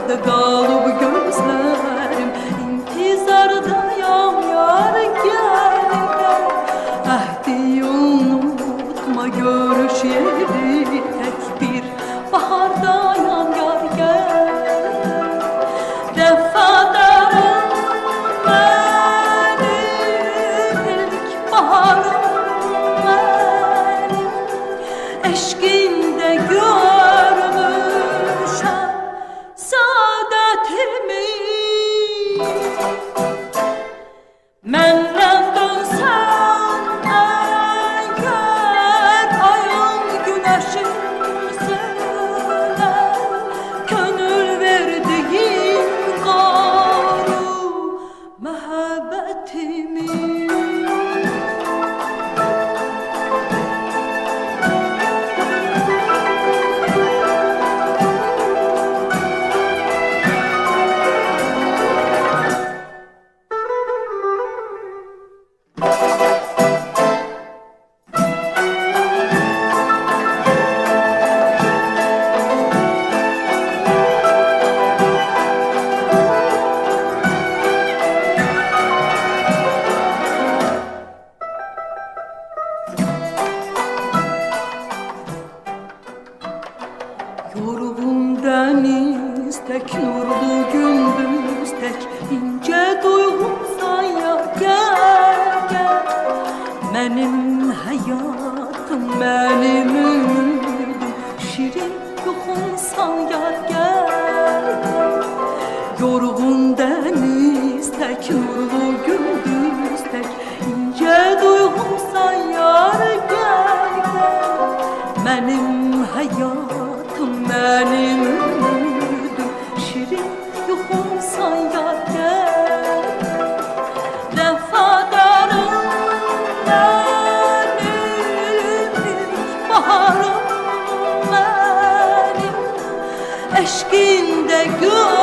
uzakta kalıp gözlerim intizardayım yar gel gel. Ahdi unutma görüşelim tek bir bahardayım yar gel. Defadarım benim ilk baharım benim, eşkinde görmüşem saadetimi. Menden dönsen eğer ayın güneşimsin, gönül verdiğin garu mehabbetimi. Yorgun deniz tek, nurlu gündüz tek, ince duygumsan ya gel gel. Benim hayatım, benim ümidim, şirin yuhumsan ya gel gel. Yorgun deniz tek, nurlu gündüz tek, ince duygumsan yar gel gel. Benim hayatım, benim ümidim, şirin yuhumsan yar gel. Vefadarım benim, ilk baharım benim, eşkinde gül